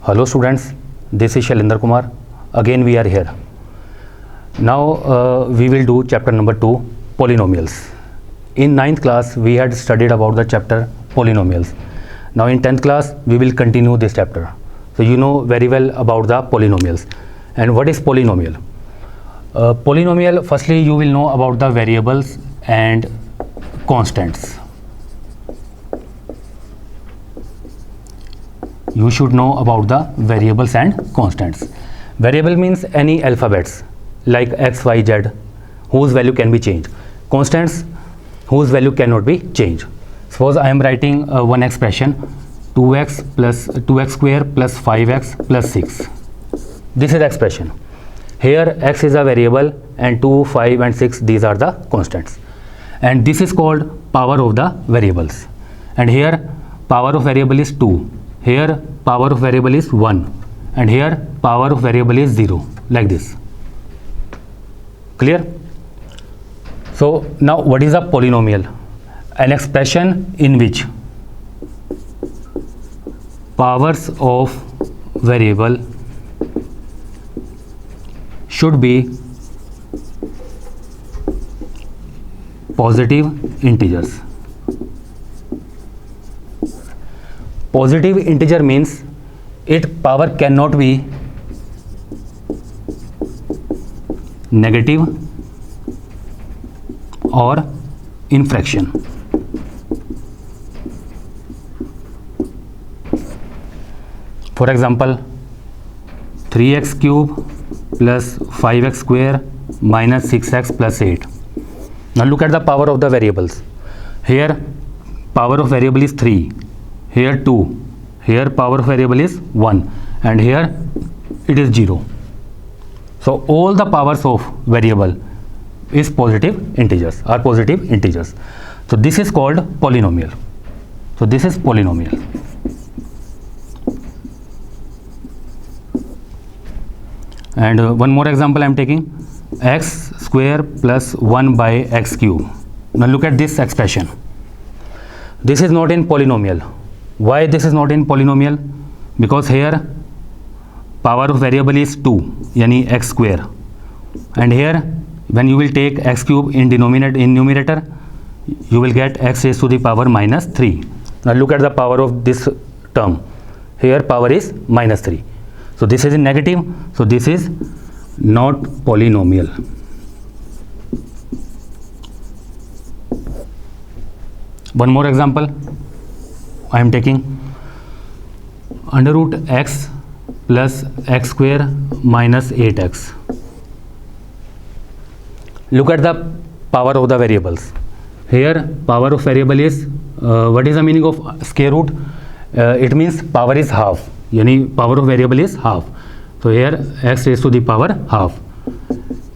Hello students, this is Shailendra Kumar. Again we are here. Now we will do chapter number 2, polynomials. In 9th class we had studied about the chapter polynomials. Now in 10th class we will continue this chapter. So you know very well about the polynomials. And what is polynomial? Polynomial, firstly you will know about the variables and constants. You should know about the variables and constants. Variable means any alphabets like x, y, z whose value can be changed. Constants whose value cannot be changed. Suppose I am writing one expression 2x square plus 5x plus 6. This is the expression. Here x is a variable and 2, 5 and 6 these are the constants. And this is called power of the variables. And here power of variable is 2. Here power of variable is 1 and here power of variable is 0, like this. Clear? So now what is a polynomial? An expression in which powers of variable should be positive integers. Positive integer means its power cannot be negative or in fraction. For example, 3x cube plus 5x square minus 6x plus 8. Now look at the power of the variables. Here power of variable is 3. Here 2, here power of variable is 1 and here it is 0. So all the powers of variable is positive integers, are positive integers. So this is called polynomial. So this is polynomial. And one more example I am taking, x square plus 1 by x cube. Now look at this expression. This is not in polynomial. Why this is not in polynomial? Because here power of variable is 2, yani x square, and here when you will take x cube in numerator you will get x raised to the power minus 3. Now look at the power of this term. Here power is minus 3. So this is in negative. So this is not polynomial. One more example I am taking, under root x plus x square minus 8x. Look at the power of the variables. Here power of variable is, what is the meaning of square root? It means power is half, yani power of variable is half. So here x raised to the power half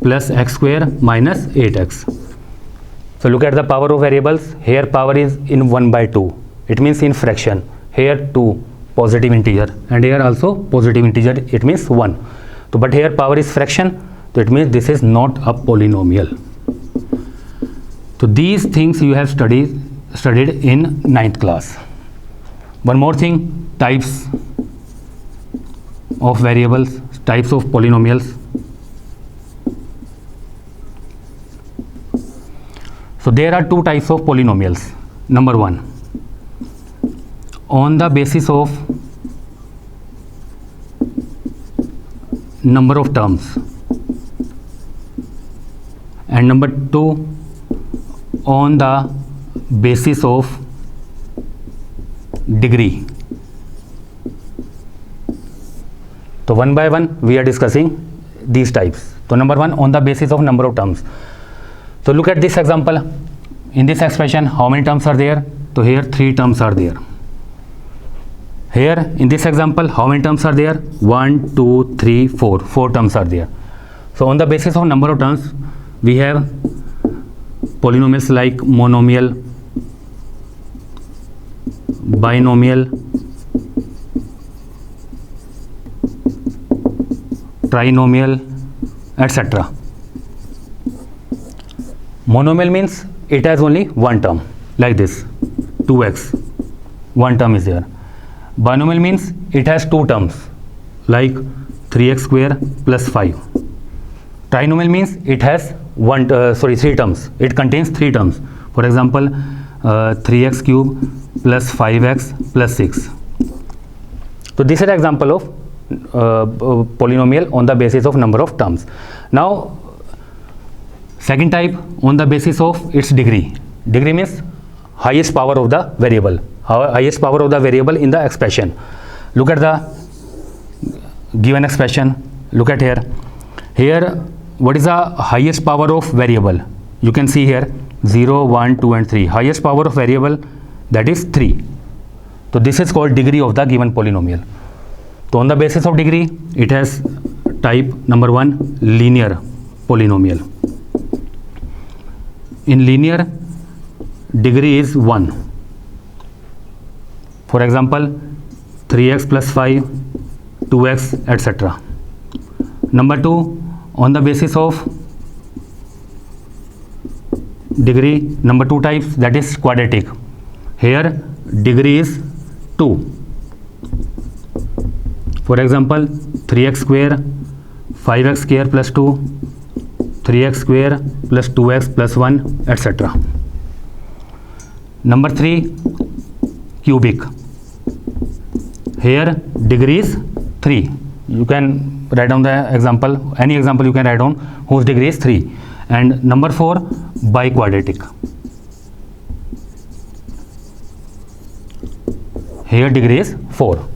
plus x square minus 8x. So look at the power of variables. Here power is in 1 by 2. It means in fraction. Here 2 positive integer and here also positive integer, it means 1. So but here power is fraction, so it means this is not a polynomial. So these things you have studied in 9th class. One more thing, types of variables, types of polynomials. So there are two types of polynomials. Number 1, on the basis of number of terms, and number 2, on the basis of degree. So one by one we are discussing these types. So number 1, on the basis of number of terms. So look at this example. In this expression how many terms are there? So here 3 terms are there. Here in this example how many terms are there? 1, 2, 3, 4. 4 terms are there. So on the basis of number of terms we have polynomials like monomial, binomial, trinomial, etc. Monomial means it has only one term, like this 2x, one term is there. Binomial means it has two terms like 3x square plus 5. Trinomial means it has three terms. It contains three terms. For example, 3x cube plus 5x plus 6. So this is an example of polynomial on the basis of number of terms. Now, second type on the basis of its degree. Degree means highest power of the variable. Highest power of the variable in the expression. Look at the given expression. Look at here. Here, what is the highest power of variable? You can see here 0, 1, 2 and 3. Highest power of variable, that is 3. So this is called degree of the given polynomial. So on the basis of degree, it has type number 1, linear polynomial. In linear, degree is 1. For example, 3x plus 5, 2x, etc. Number 2, on the basis of degree, number 2 types, that is quadratic. Here degree is 2. For example, 3x square, 5x square plus 2, 3x square plus 2x plus 1, etc. Number 3, cubic. Here degree is 3. You can write down the example, any example you can write down whose degree is 3. And number 4, biquadratic. Here degree is 4.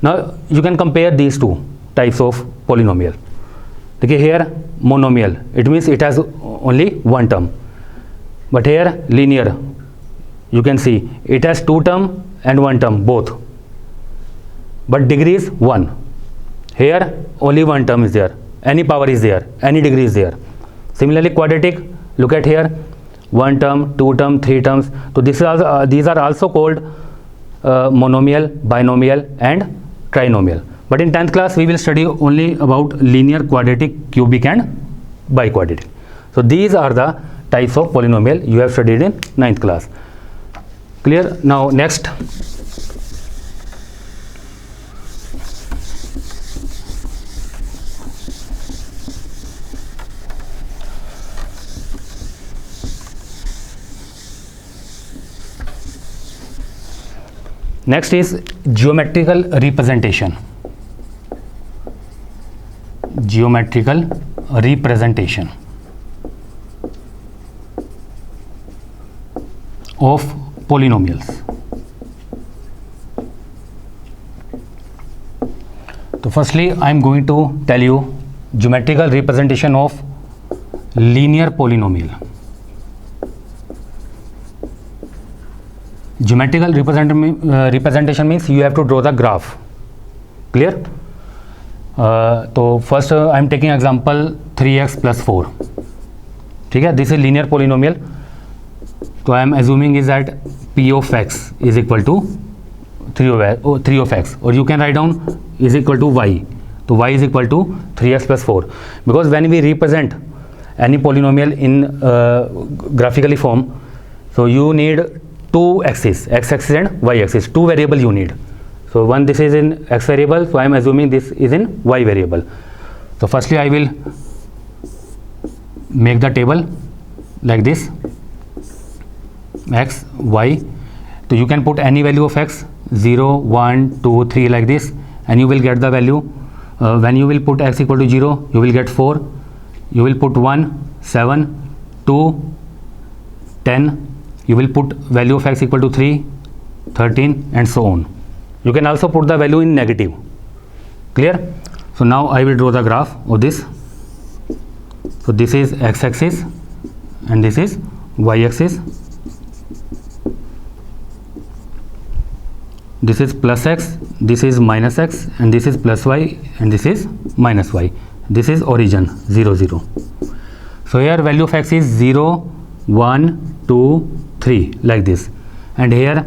Now you can compare these two types of polynomial. Okay, here monomial, it means it has only one term. But here linear, you can see it has two term and one term both. But degree is 1. Here only one term is there, any power is there, any degree is there. Similarly quadratic, look at here, one term, two term, three terms. So this is also, these are also called monomial, binomial and trinomial. But in 10th class we will study only about linear, quadratic, cubic and biquadratic. So these are the types of polynomial you have studied in 9th class. Clear? Now next. Next is geometrical representation. Geometrical representation of polynomials. So firstly, I am going to tell you geometrical representation of linear polynomial. Geometrical representation means you have to draw the graph. Clear? So first I am taking example 3x plus 4. Okay, this is linear polynomial. So I am assuming is that p of x is equal to 3 of x, or you can write down is equal to y. So y is equal to 3x plus 4, because when we represent any polynomial in graphically form, so you need two axes, x-axis and y-axis, two variable you need. So one, this is in x variable, so I am assuming this is in y variable. So firstly I will make the table like this, x, y. So you can put any value of x, 0, 1, 2, 3 like this, and you will get the value. When you will put x equal to 0, you will get 4. You will put 1, 7, 2, 10. You will put value of x equal to 3, 13 and so on. You can also put the value in negative. Clear? So now I will draw the graph of this. So this is x-axis and this is y-axis. This is plus x, this is minus x, and this is plus y, and this is minus y. This is origin 0, 0. So here value of x is 0, 1, 2, 3 like this, and here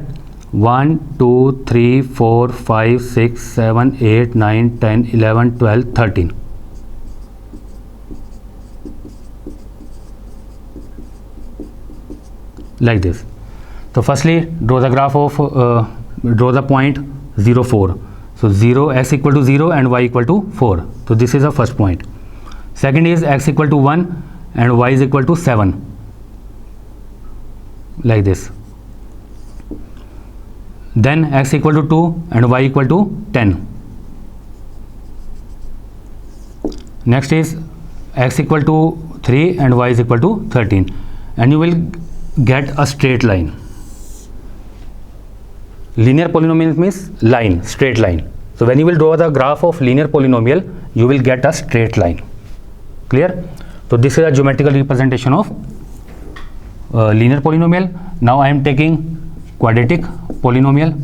1, 2, 3, 4, 5, 6, 7, 8, 9, 10, 11, 12, 13. Like this. So firstly draw the graph of draw the point 0, 4. So 0, x equal to 0 and y equal to 4. So this is the first point. Second is x equal to 1 and y is equal to 7, like this. Then x equal to 2 and y equal to 10. Next is x equal to 3 and y is equal to 13, and you will get a straight line. Linear polynomial means line, straight line. So when you will draw the graph of linear polynomial, you will get a straight line. Clear? So this is a geometrical representation of linear polynomial. Now I am taking quadratic polynomial.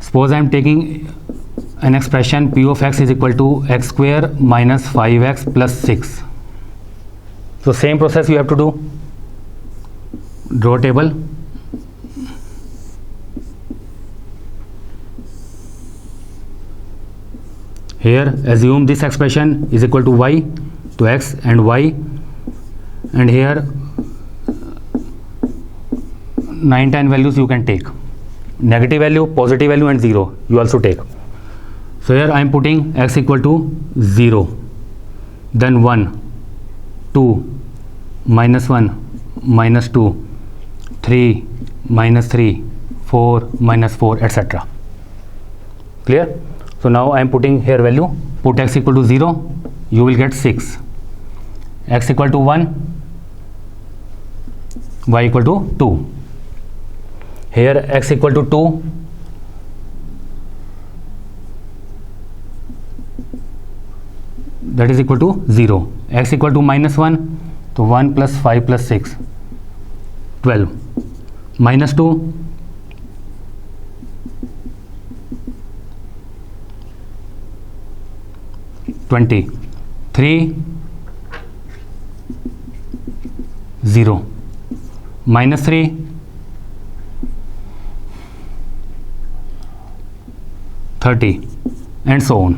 Suppose I am taking an expression p of x is equal to x square minus 5x plus 6. So same process you have to do. Draw table. Here assume this expression is equal to y, to x and y, and here 9, 10 values you can take. Negative value, positive value and 0 you also take. So here I am putting x equal to 0, then 1, 2, minus 1, minus 2, 3, minus 3, 4, minus 4, etc. Clear? So now I am putting here value. Put x equal to 0, you will get 6. X equal to 1, y equal to 2. Here x equal to 2, that is equal to 0. X equal to minus 1, so 1 plus 5 plus 6, 12. Minus 2, (20). 3, 0. Minus 3, 30, and so on.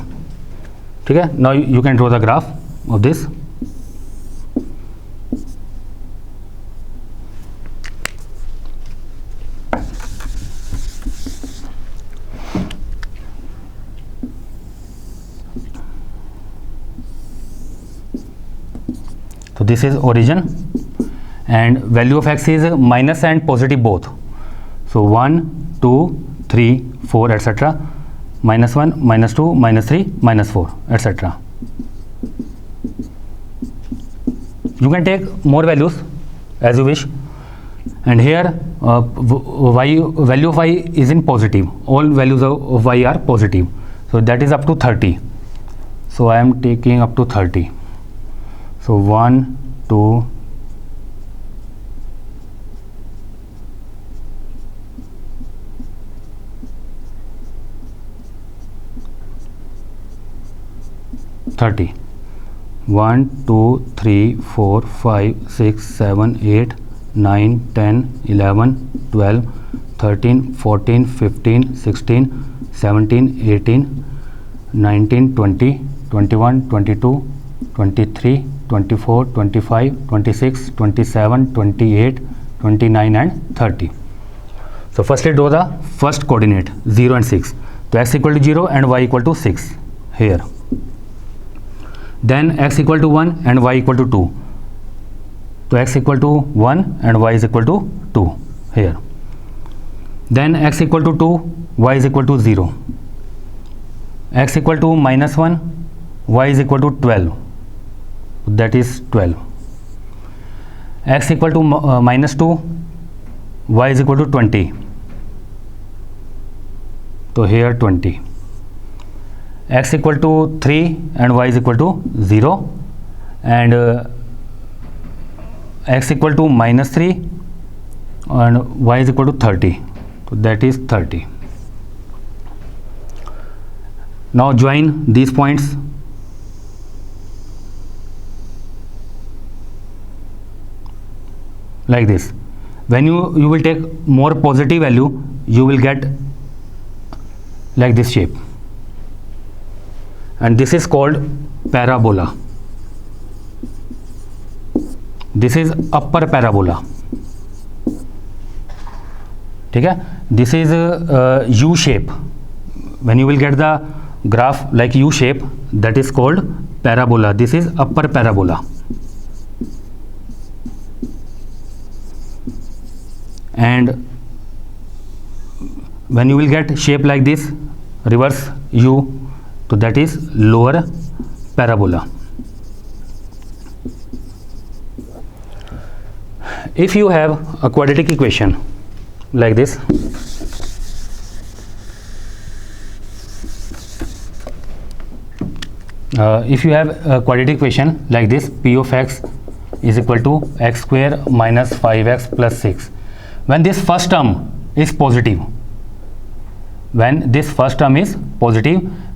Okay? Now you can draw the graph of this. So this is origin, and value of x is minus and positive both. So 1, 2, 3, 4, etc. Minus 1, minus 2, minus 3, minus 4, etc. You can take more values as you wish. And here value of y is in positive. All values of y are positive. So that is up to 30. So I am taking up to 30. So 1, 2, 30. 1, 2, 3, 4, 5, 6, 7, 8, 9, 10, 11, 12, 13, 14, 15, 16, 17, 18, 19, 20, 21, 22, 23, 24, 25, 26, 27, 28, 29 and 30. So firstly draw the first coordinate 0 and 6. So x equal to 0 and y equal to 6 here. Then x equal to 1 and y equal to 2. So x equal to 1 and y is equal to 2 here. Then x equal to 2, y is equal to 0. X equal to minus 1, y is equal to 12. That is 12. X equal to minus 2, y is equal to 20. So here 20. X equal to 3 and y is equal to 0, and x equal to minus 3 and y is equal to 30. So that is 30. Now join these points. Like this. When you will take more positive value, you will get like this shape. And this is called parabola. This is upper parabola, ठीक है. This is U shape. When you will get the graph like U shape, that is called parabola. This is upper parabola. And when you will get shape like this, reverse U, so that is lower parabola. If you have a quadratic equation like this, if you have a quadratic equation like this, p of x is equal to x square minus 5x plus 6, when this first term is positive,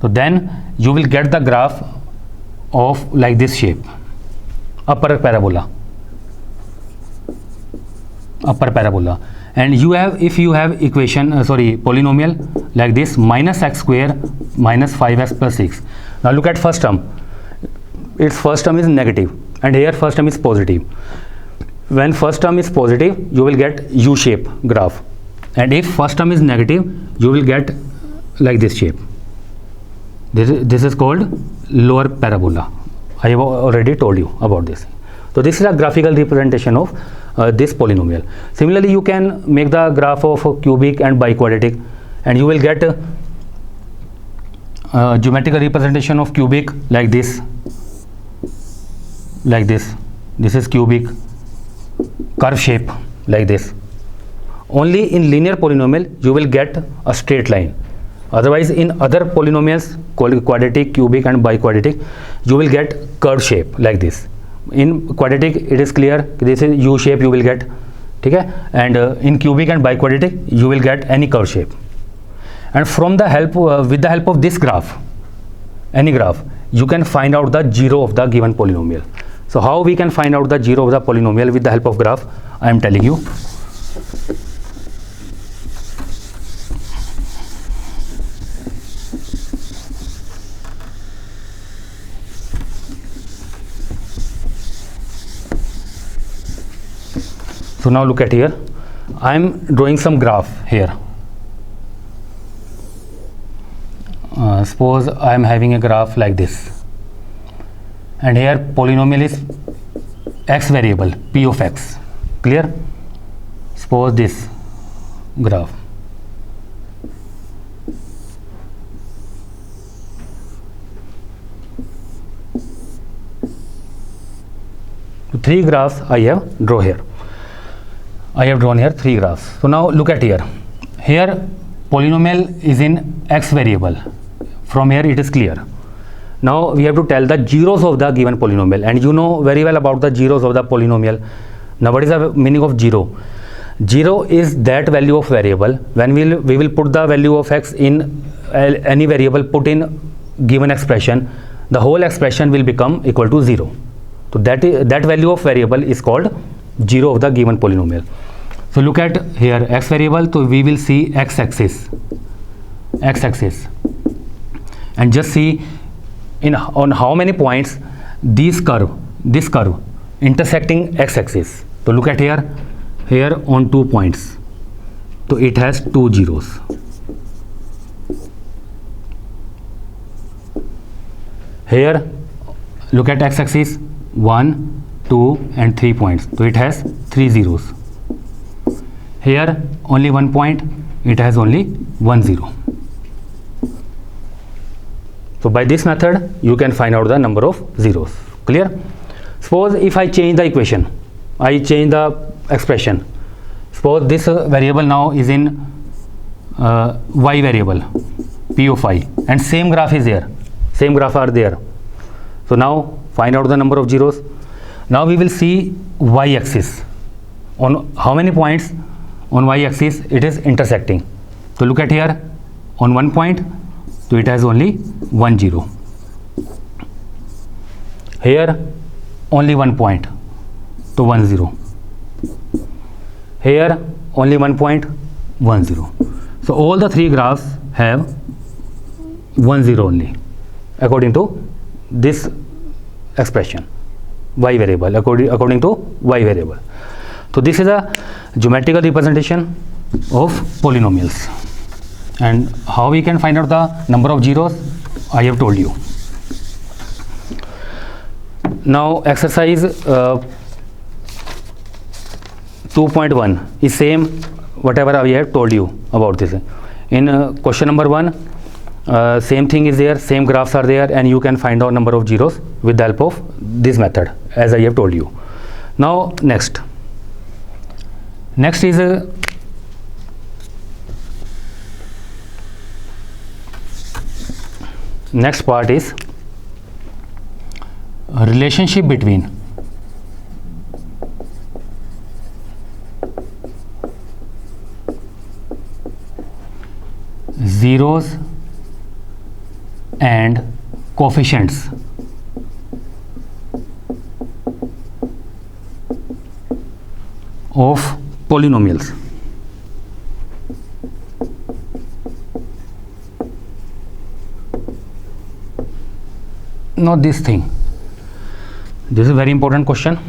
so then you will get the graph of like this shape, upper parabola. And you have, if you have equation polynomial like this, minus x square minus 5x plus 6. Now look at first term. Its first term is negative, and here first term is positive. When first term is positive, you will get U shape graph, and if first term is negative, you will get like this shape. This is called lower parabola. I have already told you about this. So this is a graphical representation of this polynomial. Similarly, you can make the graph of cubic and biquadratic, and you will get geometrical representation of cubic like this. This is cubic, curve shape like this. Only in linear polynomial you will get a straight line. Otherwise, in other polynomials called quadratic, cubic and biquadratic, you will get curved shape like this. In quadratic it is clear, this is U shape you will get, okay? And in cubic and biquadratic you will get any curve shape. And from the help with the help of this graph, any graph, you can find out the zero of the given polynomial. So how we can find out the zero of the polynomial with the help of graph, I am telling you. So now look at here, I am drawing some graph here. Suppose I am having a graph like this, and here polynomial is x variable, p of x, clear? Suppose this graph. Three graphs I have drawn here. I have drawn here three graphs. So now look at here. Here polynomial is in x variable. From here it is clear. Now we have to tell the zeros of the given polynomial, and you know very well about the zeros of the polynomial. Now what is the meaning of zero? Zero is that value of variable when we will put the value of x in any variable put in given expression, the whole expression will become equal to 0. So that value of variable is called zero of the given polynomial. So look at here x variable, so we will see x-axis, and just see on how many points this curve intersecting x-axis. So look at here on 2 points, so it has 2 zeros. Here look at x-axis, 1, 2 and 3 points, so it has 3 zeros. Here only 1 point, it has only 1 zero. So by this method you can find out the number of zeros. Clear? Suppose if I change the equation, I change the expression. Suppose this variable now is in y variable, p of I, and same graph is there, same graph are there. So now find out the number of zeros. Now we will see y-axis. On how many points on y-axis it is intersecting. So look at here on 1 point, so it has only 1 zero. Here only 1 point, so 1 0. Here only 1 point, 1 0. So all the three graphs have 1 0 only according to this expression. y variable, according to y variable. So this is a geometrical representation of polynomials. And how we can find out the number of zeros, I have told you. Now exercise 2.1 is same whatever I have told you about this. In question number 1, same thing is there, same graphs are there, and you can find out number of zeros with the help of this method, as I have told you. Now next is next part is a relationship between zeros and coefficients of polynomials. Now this thing, this is a very important question.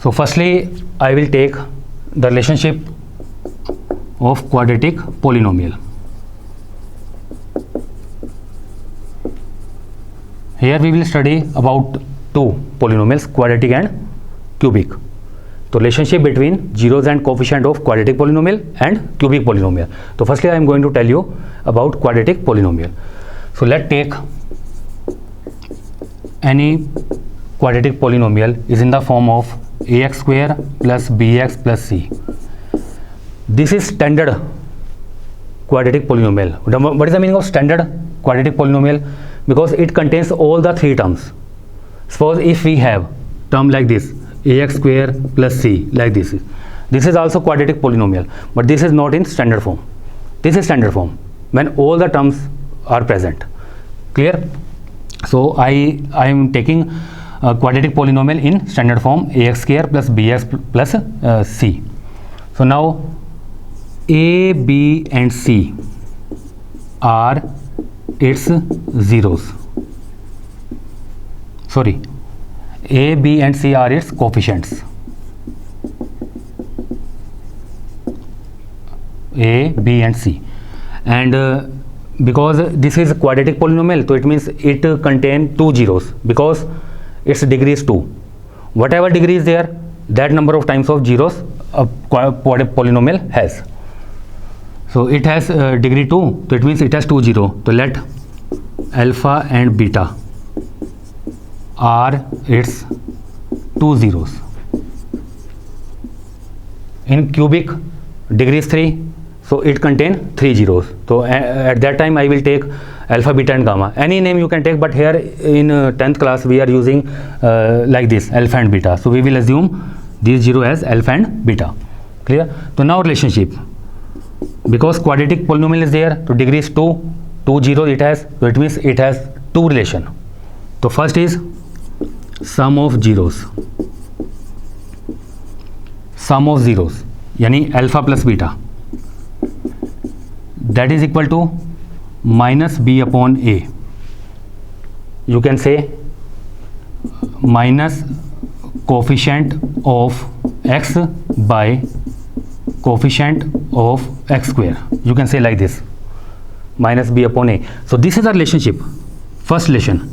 So firstly, I will take the relationship of quadratic polynomial. Here we will study about two polynomials, quadratic and cubic. So relationship between zeros and coefficient of quadratic polynomial and cubic polynomial. So firstly I am going to tell you about quadratic polynomial. So let's take any quadratic polynomial is in the form of ax square plus bx plus c. This is standard quadratic polynomial. What is the meaning of standard quadratic polynomial? Because it contains all the three terms. Suppose if we have term like this, ax square plus c, like this is also quadratic polynomial, but this is not in standard form. This is standard form when all the terms are present. Clear? So I am taking a quadratic polynomial in standard form, ax square plus bx plus c. So now a, b and c are its zeros. Sorry, a, b and c are its coefficients. A, b and c. And because this is quadratic polynomial, so it means it contains two zeros because its degree is 2. Whatever degree is there, that number of times of zeros a quadratic polynomial has. So it has degree 2, so it means it has 2 zeros. So let alpha and beta are its 2 zeros. In cubic, degree is 3, so it contains 3 zeros. So at that time I will take alpha, beta and gamma. Any name you can take, but here in 10th class we are using like this, alpha and beta. So we will assume these zero as alpha and beta. Clear? So now relationship. Because quadratic polynomial is there, so degree is 2 zeros it has, so it means it has two relation. So first is sum of zeros. Sum of zeros, yani alpha plus beta, that is equal to minus b upon a. You can say minus coefficient of x by coefficient of x square. You can say like this, minus b upon a. So this is the relationship, first relation,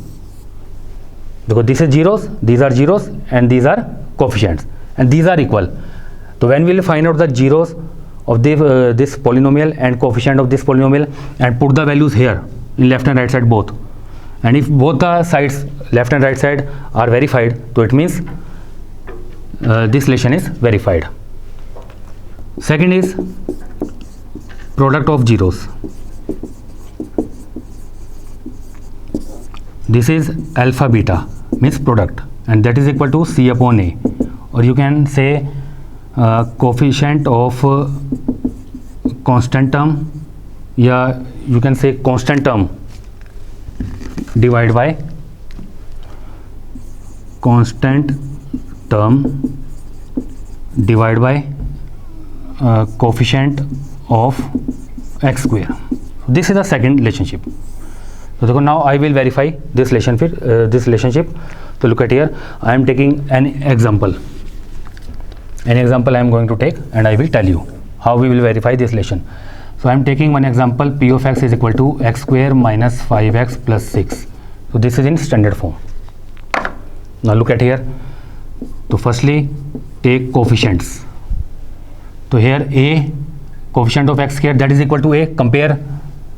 because this is zeros, these are zeros, and these are coefficients, and these are equal. So when we will find out the zeros of this polynomial and coefficient of this polynomial and put the values here in left and right side both, and if both the sides, left and right side, are verified, so it means this relation is verified. Second is product of zeros. This is alpha beta, means product, and that is equal to c upon a, or you can say coefficient of constant term, yeah, you can say constant term divided by constant term divided by coefficient of x square. This is the second relationship. So now I will verify this relationship. So look at here, I am taking an example. An example I am going to take, and I will tell you how we will verify this relation. So I am taking one example, p of x is equal to x square minus 5x plus 6. So this is in standard form. Now look at here. So firstly take coefficients. So here a coefficient of x square, that is equal to a. Compare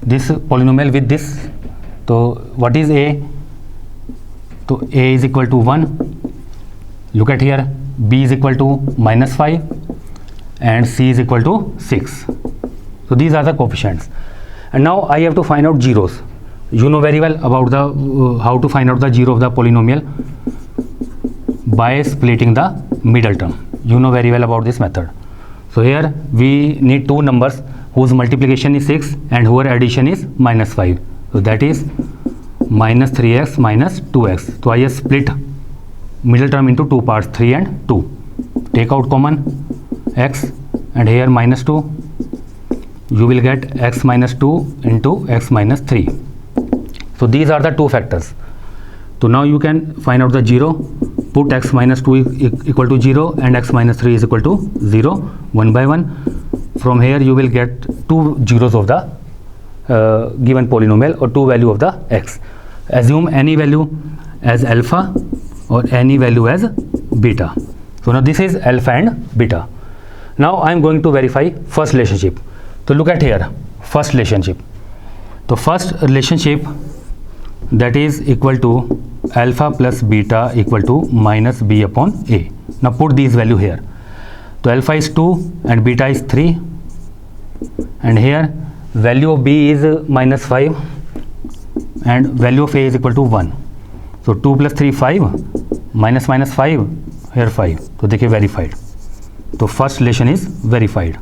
this polynomial with this. So what is a? So a is equal to 1. Look at here, b is equal to minus 5 and c is equal to 6. So these are the coefficients, and now I have to find out zeros. You know very well about the how to find out the zero of the polynomial by splitting the middle term. You know very well about this method. So here we need two numbers whose multiplication is 6 and whose addition is minus 5. So that is minus 3x minus 2x. So I have split middle term into two parts, 3 and 2. Take out common x, and here minus 2. You will get x minus 2 into x minus 3. So these are the two factors. So now you can find out the zero. Put x minus 2 equal to 0 and x minus 3 is equal to 0 one by one. From here you will get two zeros of the given polynomial or two value of the x. Assume any value as alpha or any value as beta. So now this is alpha and beta. Now I am going to verify first relationship. So look at here, first relationship. The first relationship, that is equal to alpha plus beta equal to minus b upon a. Now put these value here. So alpha is 2 and beta is 3, and here value of b is minus 5 and value of a is equal to 1. So 2 plus 3 5, minus 5, here 5. So देखिए verified. So first relation is verified.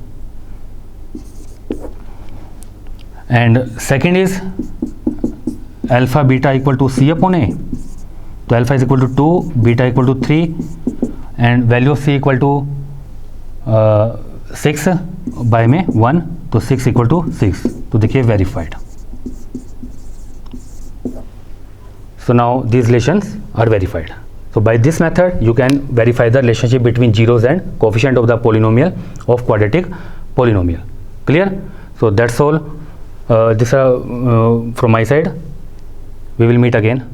And second is alpha beta equal to c upon a. So alpha is equal to 2, beta equal to 3, and value of c equal to 6 by में 1. तो 6 equal to 6. तो देखिए verified. So now these relations are verified. So by this method you can verify the relationship between zeros and coefficient of the polynomial of quadratic polynomial. Clear? So that's all. This from my side. We will meet again.